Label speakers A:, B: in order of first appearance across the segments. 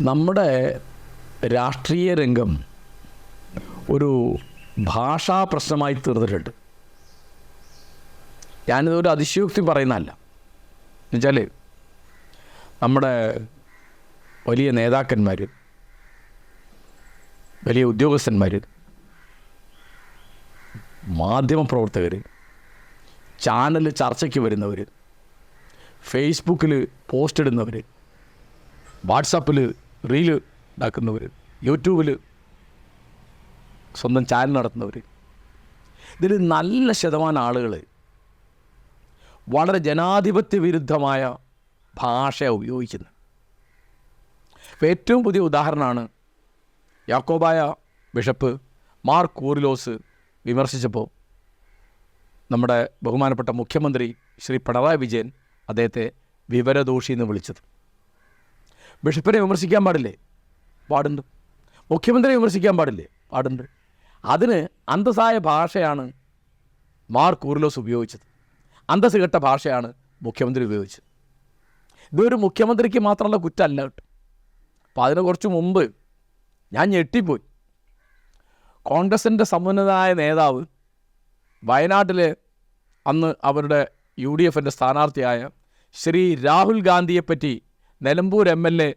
A: നമ്മുടെ രാഷ്ട്രീയ രംഗം ഒരു ഭാഷാ പ്രശ്നമായി തീർന്നിട്ടുണ്ട്. ഞാനിതൊരു അതിശയോക്തി പറയുന്നതല്ല. എന്നുവെച്ചാൽ നമ്മുടെ വലിയ നേതാക്കന്മാർ, വലിയ ഉദ്യോഗസ്ഥന്മാർ, മാധ്യമപ്രവർത്തകർ, ചാനൽ ചർച്ചയ്ക്ക് വരുന്നവർ, ഫേസ്ബുക്കിൽ പോസ്റ്റ് ഇടുന്നവർ, വാട്സാപ്പിൽ റീല് ഉണ്ടാക്കുന്നവർ, യൂട്യൂബിൽ സ്വന്തം ചാനൽ നടത്തുന്നവർ, ഇതിൽ നല്ല ശതമാനം ആളുകൾ വളരെ ജനാധിപത്യ വിരുദ്ധമായ ഭാഷ ഉപയോഗിക്കുന്നത്. ഇപ്പോൾ ഏറ്റവും പുതിയ ഉദാഹരണമാണ് യാക്കോബായ ബിഷപ്പ് മാർ കൂറിലോസ് വിമർശിച്ചപ്പോൾ നമ്മുടെ ബഹുമാനപ്പെട്ട മുഖ്യമന്ത്രി ശ്രീ പിണറായി വിജയൻ അദ്ദേഹത്തെ വിവരദോഷി എന്ന് വിളിച്ചത്. ബിഷപ്പിനെ വിമർശിക്കാൻ പാടില്ലേ? പാടുണ്ട്. മുഖ്യമന്ത്രിയെ വിമർശിക്കാൻ പാടില്ലേ? പാടുണ്ട്. അതിന് അന്തസ്സായ ഭാഷയാണ് മാർ കൂറിലോസ് ഉപയോഗിച്ചത്. അന്തസ് കെട്ട ഭാഷയാണ് മുഖ്യമന്ത്രി ഉപയോഗിച്ചത്. ഇതൊരു മുഖ്യമന്ത്രിക്ക് മാത്രമുള്ള കുറ്റമല്ല കേട്ടോ. അപ്പോൾ അതിന് കുറച്ച് മുമ്പ് ഞാൻ ഞെട്ടിപ്പോയി. കോൺഗ്രസിൻ്റെ സമുന്നതനായ നേതാവ് വയനാട്ടിൽ അന്ന് അവരുടെ UDFൻ്റെ സ്ഥാനാർത്ഥിയായ ശ്രീ രാഹുൽ ഗാന്ധിയെപ്പറ്റി നിലമ്പൂർ MLA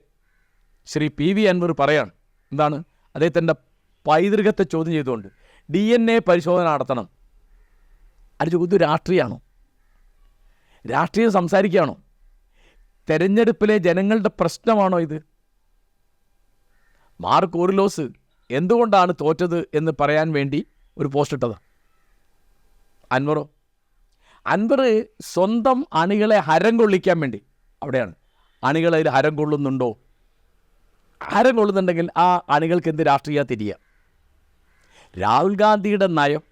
A: ശ്രീ PV അൻവർ പറയാണ്. എന്താണ്? അദ്ദേഹത്തിൻ്റെ പൈതൃകത്തെ ചോദ്യം ചെയ്തുകൊണ്ട് DNA പരിശോധന നടത്തണം. അത് ചോദ്യം രാഷ്ട്രീയമാണോ? രാഷ്ട്രീയം സംസാരിക്കുകയാണോ? തെരഞ്ഞെടുപ്പിലെ ജനങ്ങളുടെ പ്രശ്നമാണോ ഇത്? മാർ കൂറിലോസ് എന്തുകൊണ്ടാണ് തോറ്റത് എന്ന് പറയാൻ വേണ്ടി ഒരു പോസ്റ്റ് ഇട്ടത്. അൻവർ സ്വന്തം അണികളെ ഹരം കൊള്ളിക്കാൻ വേണ്ടി അവിടെയാണ്. അണികൾ അതിൽ ഹരം കൊള്ളുന്നുണ്ടോ? ഹരം കൊള്ളുന്നുണ്ടെങ്കിൽ ആ അണികൾക്ക് എന്ത് രാഷ്ട്രീയ തിരിയുക? രാഹുൽ ഗാന്ധിയുടെ നയം,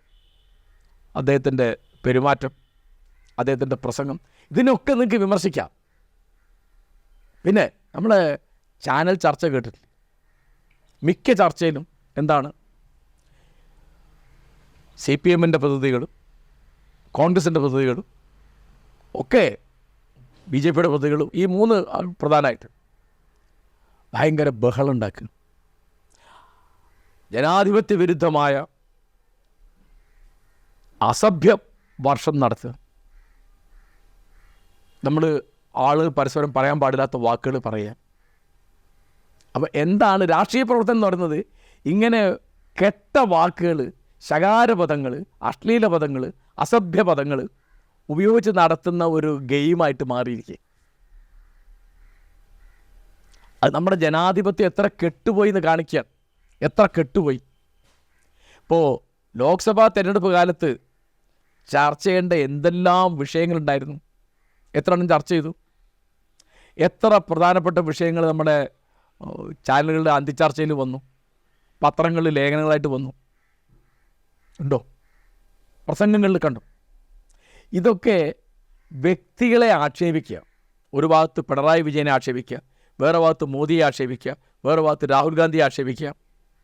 A: അദ്ദേഹത്തിൻ്റെ പെരുമാറ്റം, അദ്ദേഹത്തിൻ്റെ പ്രസംഗം, ഇതിനൊക്കെ നിങ്ങൾക്ക് വിമർശിക്കാം. പിന്നെ നമ്മൾ ചാനൽ ചർച്ച കേട്ടിട്ടില്ല. മിക്ക ചർച്ചയിലും എന്താണ്? CPMൻ്റെ പ്രതിനിധികളും കോൺഗ്രസിൻ്റെ പ്രതിനിധികളും ഒക്കെ BJPയുടെ പ്രതിനിധികളും, ഈ മൂന്ന് പ്രധാനമായിട്ട് ഭയങ്കര ബഹളം ഉണ്ടാക്കുന്നു. ജനാധിപത്യ വിരുദ്ധമായ അസഭ്യ വർഷം നടത്തുക. നമ്മൾ ആളുകൾ പരസ്പരം പറയാൻ പാടില്ലാത്ത വാക്കുകൾ പറയുക. അപ്പോൾ എന്താണ് രാഷ്ട്രീയ പ്രവർത്തനം എന്ന് പറയുന്നത്? ഇങ്ങനെ കെട്ട വാക്കുകൾ, ശകാരപദങ്ങൾ, അശ്ലീല പദങ്ങൾ, അസഭ്യ പദങ്ങൾ ഉപയോഗിച്ച് നടത്തുന്ന ഒരു ഗെയിമായിട്ട് മാറിയിരിക്കുക. അത് നമ്മുടെ ജനാധിപത്യം എത്ര കെട്ടുപോയി എന്ന് കാണിക്കുകയാണ്. എത്ര കെട്ടുപോയി. ഇപ്പോൾ ലോക്സഭാ തെരഞ്ഞെടുപ്പ് കാലത്ത് ചർച്ച ചെയ്യേണ്ട എന്തെല്ലാം വിഷയങ്ങളുണ്ടായിരുന്നു. എത്ര എണ്ണം ചർച്ച ചെയ്തു? എത്ര പ്രധാനപ്പെട്ട വിഷയങ്ങൾ നമ്മുടെ ചാനലുകളുടെ അന്തിച്ചർച്ചയിൽ വന്നു, പത്രങ്ങളിൽ ലേഖനങ്ങളായിട്ട് വന്നു ഉണ്ടോ? പ്രസംഗങ്ങളിൽ കണ്ടു. ഇതൊക്കെ വ്യക്തികളെ ആക്ഷേപിക്കുക. ഒരു ഭാഗത്ത് പിണറായി വിജയനെ ആക്ഷേപിക്കുക, വേറെ ഭാഗത്ത് മോദിയെ ആക്ഷേപിക്കുക, വേറെ ഭാഗത്ത് രാഹുൽ ഗാന്ധിയെ ആക്ഷേപിക്കുക,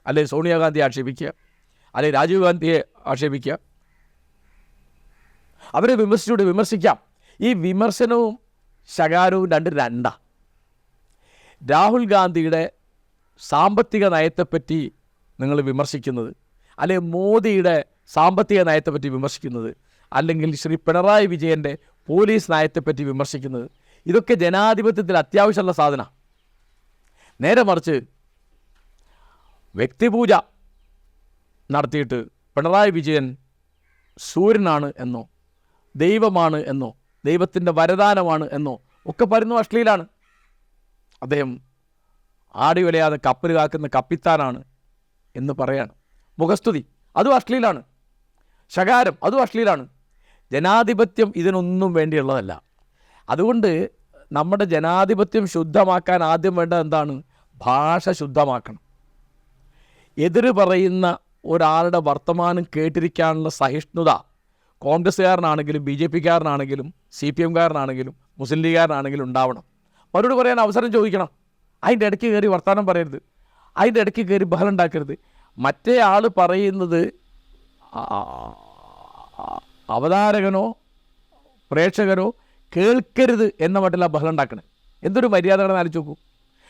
A: അല്ലെങ്കിൽ സോണിയാഗാന്ധിയെ ആക്ഷേപിക്കുക, അല്ലെങ്കിൽ രാജീവ് ഗാന്ധിയെ ആക്ഷേപിക്കുക. അവരെ വിമർശിക്കാം. ഈ വിമർശനവും ശകാരവും രണ്ടാ. രാഹുൽ ഗാന്ധിയുടെ സാമ്പത്തിക നയത്തെപ്പറ്റി നിങ്ങൾ വിമർശിക്കുന്നത്, അല്ലെങ്കിൽ മോദിയുടെ സാമ്പത്തിക നയത്തെപ്പറ്റി വിമർശിക്കുന്നത്, അല്ലെങ്കിൽ ശ്രീ പിണറായി വിജയൻ്റെ പോലീസ് നയത്തെപ്പറ്റി വിമർശിക്കുന്നത്, ഇതൊക്കെ ജനാധിപത്യത്തിൽ അത്യാവശ്യമുള്ള സാധനമാണ്. നേരെ മറിച്ച് വ്യക്തിപൂജ നടത്തിയിട്ട് പിണറായി വിജയൻ സൂര്യനാണ് എന്നോ, ദൈവമാണ് എന്നോ, ദൈവത്തിൻ്റെ വരദാനമാണ് എന്നോ ഒക്കെ പറയുന്നത് അശ്ലീലാണ്. അദ്ദേഹം ആടി വലയാതെ കപ്പൽ കാക്കുന്ന കപ്പിത്താനാണ് എന്ന് പറയാണ്. മുഖസ്തുതി അതും അശ്ലീലാണ്. ശകാരം അതും അശ്ലീലാണ്. ജനാധിപത്യം ഇതിനൊന്നും വേണ്ടിയുള്ളതല്ല. അതുകൊണ്ട് നമ്മുടെ ജനാധിപത്യം ശുദ്ധമാക്കാൻ ആദ്യം വേണ്ടത് എന്താണ്? ഭാഷ ശുദ്ധമാക്കണം. എതിര് പറയുന്ന ഒരാളുടെ വർത്തമാനം കേട്ടിരിക്കാനുള്ള സഹിഷ്ണുത കോൺഗ്രസ്സുകാരനാണെങ്കിലും BJPക്കാരനാണെങ്കിലും CPMകാരനാണെങ്കിലും മുസ്ലിം ലീഗുകാരനാണെങ്കിലും ഉണ്ടാവണം. അവരോട് പറയാൻ അവസരം ചോദിക്കണം. അതിൻ്റെ ഇടയ്ക്ക് കയറി വർത്തമാനം പറയരുത്. അതിൻ്റെ ഇടയ്ക്ക് കയറി ബഹളം ഉണ്ടാക്കരുത്. മറ്റേ ആൾ പറയുന്നത് അവതാരകനോ പ്രേക്ഷകരോ കേൾക്കരുത് എന്ന മട്ടില്ല ബഹളം ഉണ്ടാക്കണേ. എന്തൊരു മര്യാദകളെന്ന് ആലോചിച്ച് നോക്കൂ.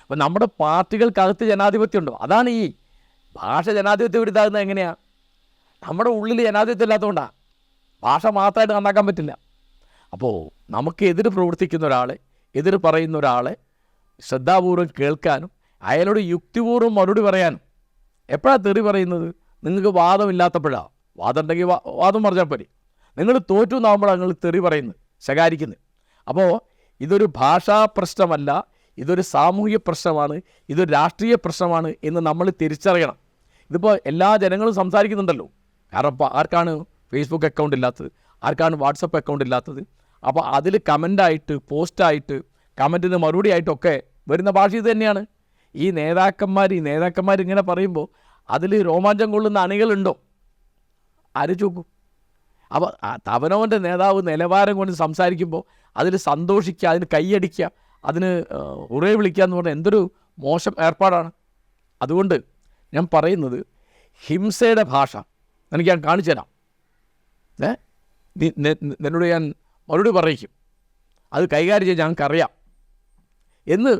A: അപ്പം നമ്മുടെ പാർട്ടികൾക്കകത്ത് ജനാധിപത്യം ഉണ്ടോ? അതാണ് ഈ ഭാഷ ജനാധിപത്യം വിരുദ്ധാകുന്നത്. എങ്ങനെയാണ്? നമ്മുടെ ഉള്ളിൽ ജനാധിപത്യം ഇല്ലാത്തതുകൊണ്ടാണ്. ഭാഷ മാത്രമായിട്ട് നന്നാക്കാൻ പറ്റില്ല. അപ്പോൾ നമുക്ക് എതിര് പ്രവർത്തിക്കുന്ന ഒരാളെ, എതിര് പറയുന്ന ഒരാളെ ശ്രദ്ധാപൂർവ്വം കേൾക്കാനും അയാളോട് യുക്തിപൂർവ്വം മറുപടി പറയാനും. എപ്പോഴാണ് തെറി പറയുന്നത്? നിങ്ങൾക്ക് വാദമില്ലാത്തപ്പോഴാണ്. വാദം ഉണ്ടെങ്കിൽ വാദം പറഞ്ഞാൽ പോരെ. നിങ്ങൾ തോറ്റു എന്നാകുമ്പോഴാണ് നിങ്ങൾ തെറി പറയുന്നത്, ശകാരിക്കുന്നത്. അപ്പോൾ ഇതൊരു ഭാഷാ പ്രശ്നമല്ല, ഇതൊരു സാമൂഹിക പ്രശ്നമാണ്, ഇതൊരു രാഷ്ട്രീയ പ്രശ്നമാണ് എന്ന് നമ്മൾ തിരിച്ചറിയണം. ഇതിപ്പോൾ എല്ലാ ജനങ്ങളും സംസാരിക്കുന്നുണ്ടല്ലോ. കാരണം ഇപ്പോൾ ആർക്കാണ് ഫേസ്ബുക്ക് അക്കൗണ്ട് ഇല്ലാത്തത്? ആർക്കാണ് വാട്സപ്പ് അക്കൗണ്ട് ഇല്ലാത്തത്? അപ്പോൾ അതിൽ കമൻ്റായിട്ട്, പോസ്റ്റായിട്ട്, കമൻറ്റിന് മറുപടി ആയിട്ടൊക്കെ വരുന്ന ഭാഷ ഇത് തന്നെയാണ്. ഈ നേതാക്കന്മാർ ഇങ്ങനെ പറയുമ്പോൾ അതിൽ രോമാഞ്ചം കൊള്ളുന്ന അണികളുണ്ടോ? ആര് ചോക്കും? അപ്പോൾ അവനവൻ്റെ നേതാവ് നിലവാരം കൊണ്ട് സംസാരിക്കുമ്പോൾ അതിൽ സന്തോഷിക്കുക, അതിന് കൈയടിക്കുക, അതിന് ഉറേ വിളിക്കുക എന്ന് പറഞ്ഞാൽ എന്തൊരു മോശം ഏർപ്പാടാണ്. അതുകൊണ്ട് ഞാൻ പറയുന്നത്, ഹിംസയുടെ ഭാഷ എനിക്ക് ഞാൻ കാണിച്ചു തരാം. നിന്നോട് ഞാൻ മറുപടി പറയിക്കും, അത് കൈകാര്യം ചെയ്യാൻ ഞങ്ങൾക്കറിയാം എന്ന്.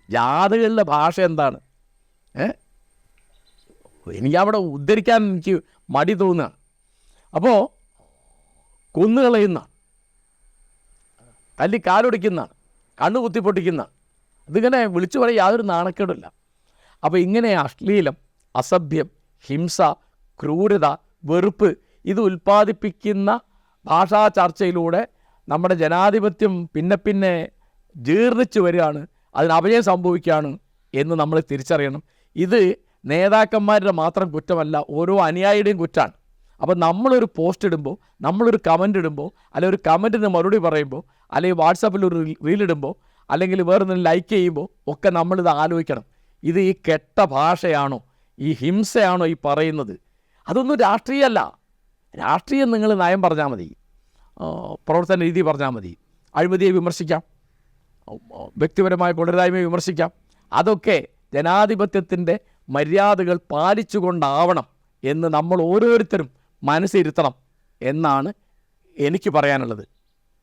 A: ജാഥകളിലെ ഭാഷ എന്താണ്? എനിക്കവിടെ ഉദ്ധരിക്കാൻ എനിക്ക് മടി തോന്നുകയാണ്. അപ്പോൾ കൊന്നുകളയുന്ന, തല്ലി കാലൊടിക്കുന്ന, കണ്ണു കുത്തിപ്പൊട്ടിക്കുന്ന, ഇതിങ്ങനെ വിളിച്ചു പറയാൻ യാതൊരു നാണക്കേടില്ല. അപ്പോൾ ഇങ്ങനെ അശ്ലീലം, അസഭ്യം, ഹിംസ, ക്രൂരത, വെറുപ്പ് ഇത് ഉൽപ്പാദിപ്പിക്കുന്ന ഭാഷാ ചർച്ചയിലൂടെ നമ്മുടെ ജനാധിപത്യം പിന്നെ ജീർണിച്ചു വരികയാണ്, അതിന് അപജയം സംഭവിക്കുകയാണ് എന്ന് നമ്മൾ തിരിച്ചറിയണം. ഇത് നേതാക്കന്മാരുടെ മാത്രം കുറ്റമല്ല, ഓരോ അനുയായിയുടെയും കുറ്റമാണ്. അപ്പോൾ നമ്മളൊരു പോസ്റ്റ് ഇടുമ്പോൾ, നമ്മളൊരു കമൻ്റ് ഇടുമ്പോൾ, അല്ലെങ്കിൽ ഒരു കമൻറ്റിന് മറുപടി പറയുമ്പോൾ, അല്ലെങ്കിൽ വാട്സാപ്പിൽ ഒരു റീലിടുമ്പോൾ, അല്ലെങ്കിൽ വേറൊന്നും ലൈക്ക് ചെയ്യുമ്പോൾ ഒക്കെ നമ്മളിത് ആലോചിക്കണം. ഇത് ഈ കെട്ട ഭാഷയാണോ, ഈ ഹിംസയാണോ ഈ പറയുന്നത്? അതൊന്നും രാഷ്ട്രീയമല്ല. രാഷ്ട്രീയം നിങ്ങൾ നയം പറഞ്ഞാൽ മതി, പ്രവർത്തന രീതി പറഞ്ഞാൽ മതി. അഴിമതിയെ വിമർശിക്കാം, വ്യക്തിപരമായ കൊള്ളരുതായ്മയെ വിമർശിക്കാം. അതൊക്കെ ജനാധിപത്യത്തിൻ്റെ മര്യാദകൾ പാലിച്ചുകൊണ്ടാവണം എന്ന് നമ്മൾ ഓരോരുത്തരും മനസ്സിരുത്തണം എന്നാണ് എനിക്ക് പറയാനുള്ളത്.